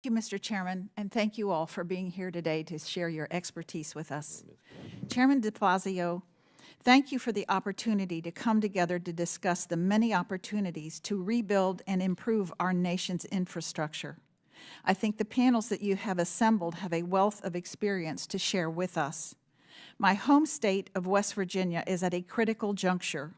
Thank you, Mr. Chairman, and thank you all for being here today to share your expertise with us. Chairman de Blasio, thank you for the opportunity to come together to discuss the many opportunities to rebuild and improve our nation's infrastructure. I think the panels that you have assembled have a wealth of experience to share with us. My home state of West Virginia is at a critical juncture.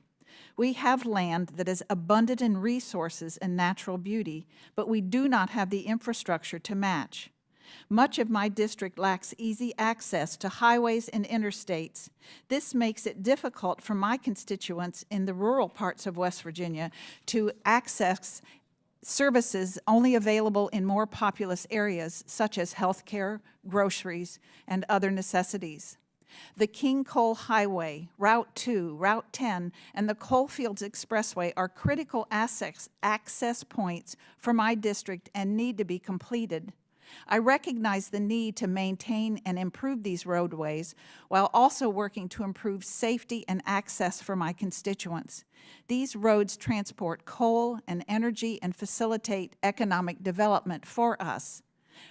We have land that is abundant in resources and natural beauty, but we do not have the infrastructure to match. Much of my district lacks easy access to highways and interstates. This makes it difficult for my constituents in the rural parts of West Virginia to access services only available in more populous areas, such as healthcare, groceries, and other necessities. The King Coal Highway, Route 2, Route 10, and the Coalfields Expressway are critical access points for my district and need to be completed. I recognize the need to maintain and improve these roadways while also working to improve safety and access for my constituents. These roads transport coal and energy and facilitate economic development for us.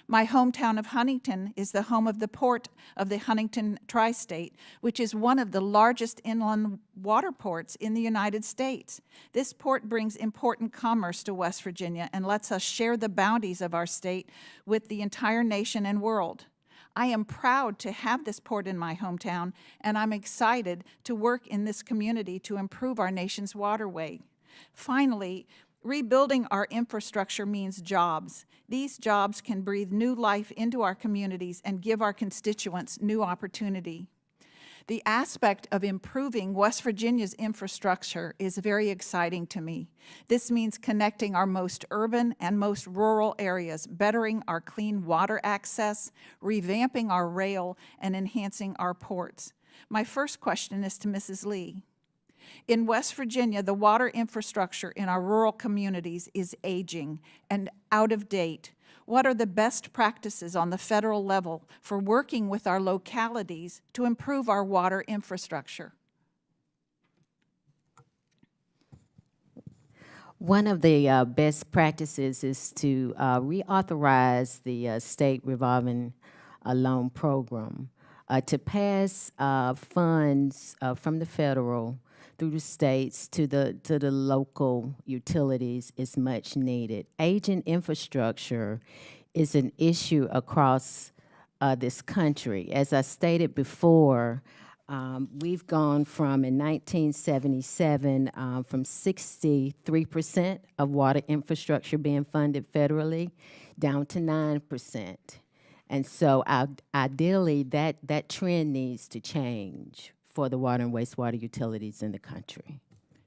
My hometown of Huntington is the home of the port of the Huntington Tri-State, which is one of the largest inland water ports in the United States. This port brings important commerce to West Virginia and lets us share the bounties of our state with the entire nation and world. I am proud to have this port in my hometown, and I'm excited to work in this community to improve our nation's waterway. Finally, rebuilding our infrastructure means jobs. These jobs can breathe new life into our communities and give our constituents new opportunity. The aspect of improving West Virginia's infrastructure is very exciting to me. This means connecting our most urban and most rural areas, bettering our clean water access, revamping our rail, and enhancing our ports. My first question is to Mrs. Lee. In West Virginia, the water infrastructure in our rural communities is aging and out of date. What are the best practices on the federal level for working with our localities to improve our water infrastructure? One of the best practices is to reauthorize the state revolving loan program to pass funds from the federal through the states to the local utilities is much needed. Aging infrastructure is an issue across this country. As I stated before, we've gone from, in 1977, from 63% of water infrastructure being funded federally down to 9%. And so ideally, that trend needs to change for the water and wastewater utilities in the country.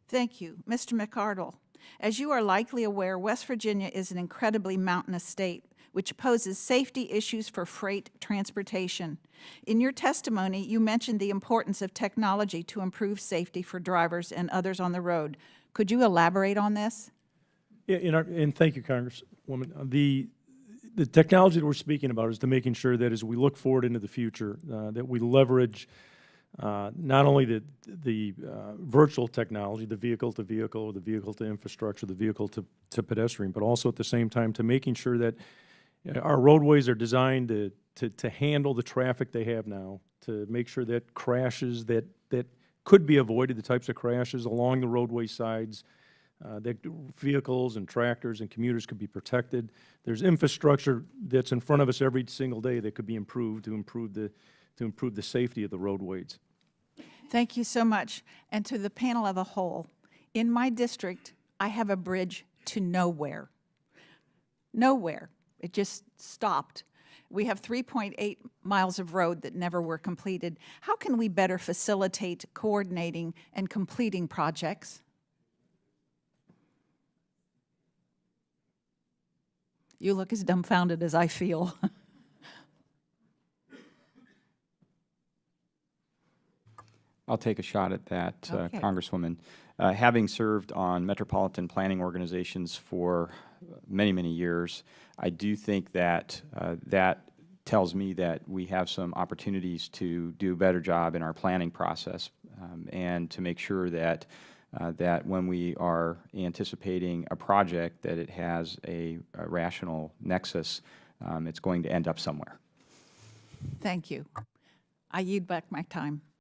Thank you. Mr. McArdle, as you are likely aware, West Virginia is an incredibly mountainous state, which poses safety issues for freight transportation. In your testimony, you mentioned the importance of technology to improve safety for drivers and others on the road. Could you elaborate on this? Yeah, and thank you, Congresswoman. The technology that we're speaking about is to making sure that as we look forward into the future, that we leverage not only the virtual technology, the vehicle-to-vehicle, the vehicle-to-infrastructure, the vehicle-to-pedestrian, but also at the same time to making sure that our roadways are designed to handle the traffic they have now, to make sure that crashes that could be avoided, the types of crashes along the roadway sides, that vehicles and tractors and commuters could be protected. There's infrastructure that's in front of us every single day that could be improved to improve the safety of the roadways. Thank you so much. And to the panel as a whole, in my district, I have a bridge to nowhere. Nowhere. It just stopped. We have 3.8 miles of road that never were completed. How can we better facilitate coordinating and completing projects? You look as dumbfounded as I feel. I'll take a shot at that, Okay. Congresswoman. Having served on metropolitan planning organizations for many, many years, I do think that that tells me that we have some opportunities to do a better job in our planning process and to make sure that that when we are anticipating a project that it has a rational nexus it's going to end up somewhere. Thank you. I yield back my time.